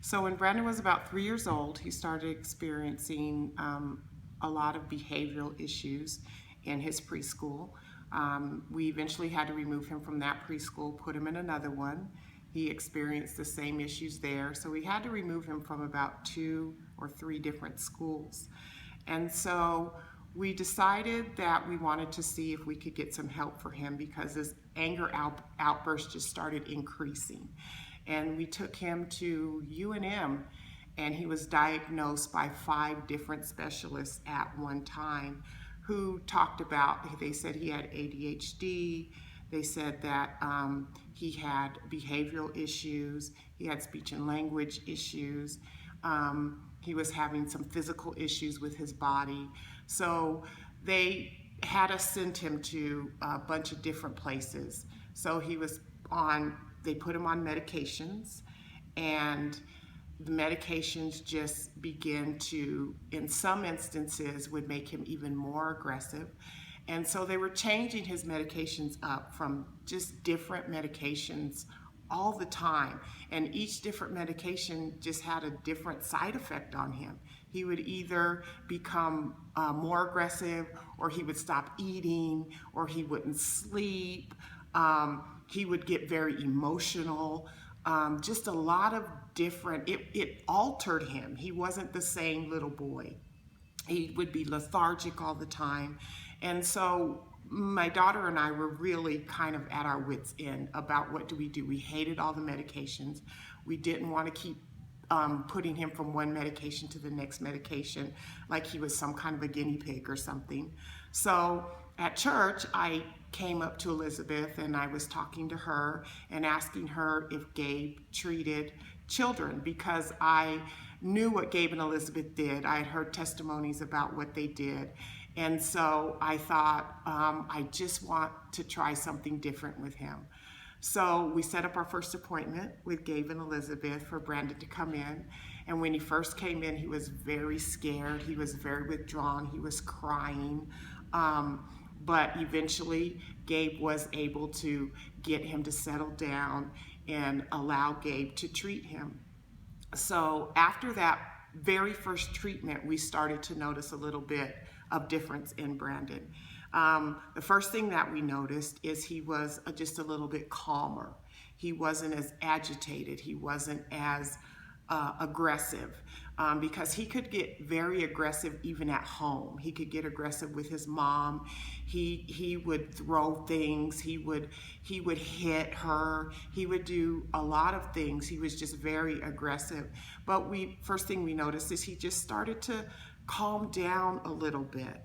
So when Brandon was about 3 years old, he started experiencing a lot of behavioral issues in his preschool. We eventually had to remove him from that preschool, put him in another one. He experienced the same issues there, so we had to remove him from about 2 or 3 different schools. And so we decided that we wanted to see if we could get some help for him because his anger outbursts just started increasing. And we took him to UNM, and he was diagnosed by 5 different specialists at one time who talked about, they said he had ADHD, they said that he had behavioral issues, he had speech and language issues, he was having some physical issues with his body. So they had us send him to a bunch of different places. So they put him on medications, and the medications just begin to, in some instances, would make him even more aggressive. And so they were changing his medications up from just different medications all the time. And each different medication just had a different side effect on him. He would either become more aggressive, or he would stop eating, or he wouldn't sleep. He would get very emotional. Just a lot of different, it altered him. He wasn't the same little boy. He would be lethargic all the time. And so my daughter and I were really kind of at our wits' end about what do we do. We hated all the medications. We didn't want to keep putting him from one medication to the next medication like he was some kind of a guinea pig or something. So at church, I came up to Elizabeth and I was talking to her and asking her if Gabe treated children, because I knew what Gabe and Elizabeth did. I had heard testimonies about what they did. And so I thought, I just want to try something different with him. So we set up our first appointment with Gabe and Elizabeth for Brandon to come in. And when he first came in, he was very scared. He was very withdrawn. He was crying. But eventually, Gabe was able to get him to settle down and allow Gabe to treat him. So after that very first treatment, we started to notice a little bit of difference in Brandon. The first thing that we noticed is he was just a little bit calmer. He wasn't as agitated. He wasn't as aggressive, because he could get very aggressive even at home. He could get aggressive with his mom. He would throw things. He would hit her. He would do a lot of things. He was just very aggressive. But first thing we noticed is he just started to calm down a little bit.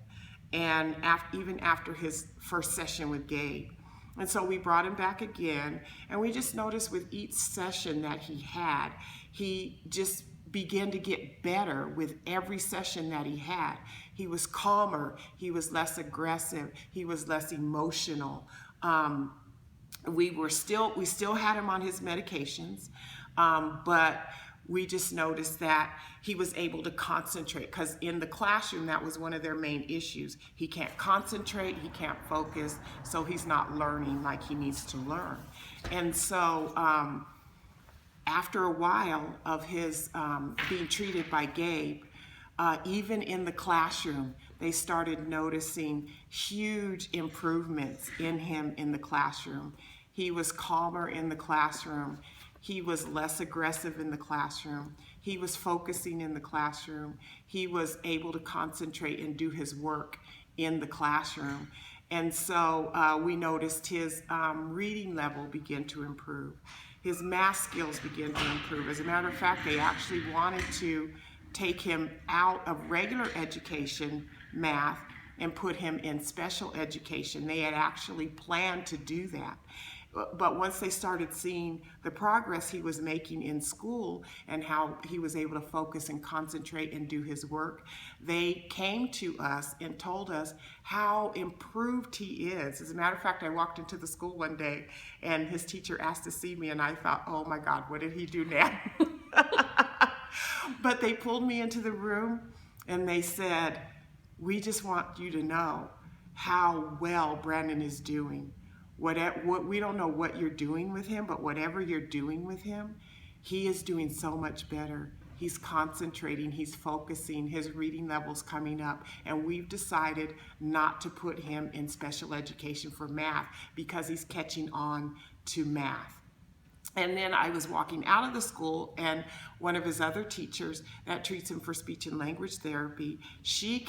And even after his first session with Gabe. And so we brought him back again, and we just noticed with each session that he just began to get better with every session that he had. He was calmer, he was less aggressive, he was less emotional. We still had him on his medications, but we just noticed that he was able to concentrate, because in the classroom, that was one of their main issues. He can't concentrate, he can't focus, so he's not learning like he needs to learn. And so after a while of his being treated by Gabe, even in the classroom, they started noticing huge improvements in him in the classroom. He was calmer in the classroom. He was less aggressive in the classroom. He was focusing in the classroom. He was able to concentrate and do his work in the classroom. And so we noticed his reading level begin to improve. His math skills began to improve. As a matter of fact, they actually wanted to take him out of regular education, math, and put him in special education. They had actually planned to do that. But once they started seeing the progress he was making in school and how he was able to focus and concentrate and do his work, they came to us and told us how improved he is. As a matter of fact, I walked into the school one day and his teacher asked to see me, and I thought, oh my God, what did he do now? But they pulled me into the room and they said, we just want you to know how well Brandon is doing. We don't know what you're doing with him, but whatever you're doing with him, he is doing so much better. He's concentrating, he's focusing, his reading level's coming up, and we've decided not to put him in special education for math because he's catching on to math. And then I was walking out of the school, and one of his other teachers that treats him for speech and language therapy, she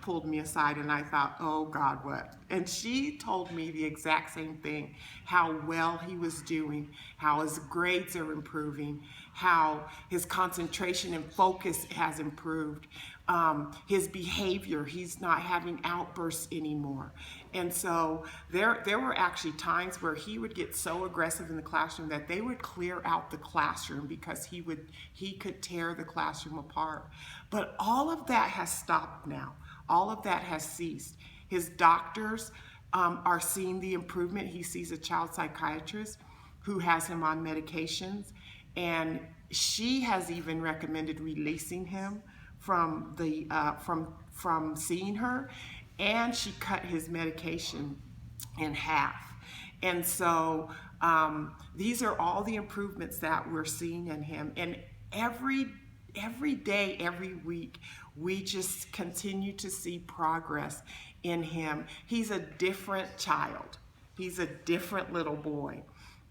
pulled me aside, and I thought, oh God, what? And she told me the exact same thing, how well he was doing, how his grades are improving, how his concentration and focus has improved, his behavior, he's not having outbursts anymore. And so there were actually times where he would get so aggressive in the classroom that they would clear out the classroom because he could tear the classroom apart. But all of that has stopped now. All of that has ceased. His doctors are seeing the improvement. He sees a child psychiatrist who has him on medications, and she has even recommended releasing him from the from seeing her, and she cut his medication in half. And so these are all the improvements that we're seeing in him. And every day, every week, we just continue to see progress in him. He's a different child. He's a different little boy.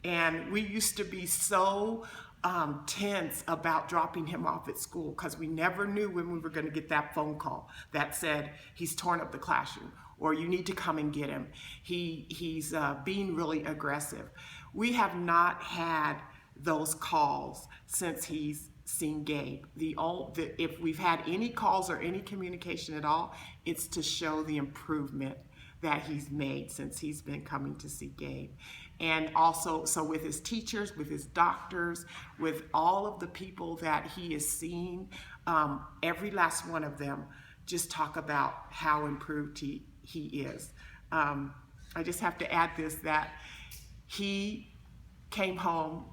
And we used to be so tense about dropping him off at school because we never knew when we were going to get that phone call that said he's torn up the classroom or you need to come and get him. He's being really aggressive. We have not had those calls since he's seen Gabe. If we've had any calls or any communication at all, it's to show the improvement that he's made since he's been coming to see Gabe. And also, so with his teachers, with his doctors, with all of the people that he is seeing, every last one of them just talk about how improved he is. I just have to add this, that he came home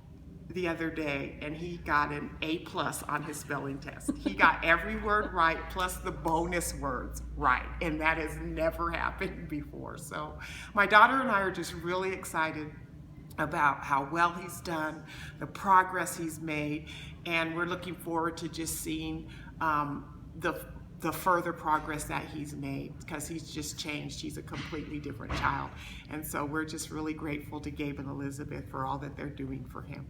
the other day and he got an A+ on his spelling test. He got every word right plus the bonus words right, and that has never happened before. So my daughter and I are just really excited about how well he's done, the progress he's made, and we're looking forward to just seeing the further progress that he's made, because he's just changed. He's a completely different child. And so we're just really grateful to Gabe and Elizabeth for all that they're doing for him.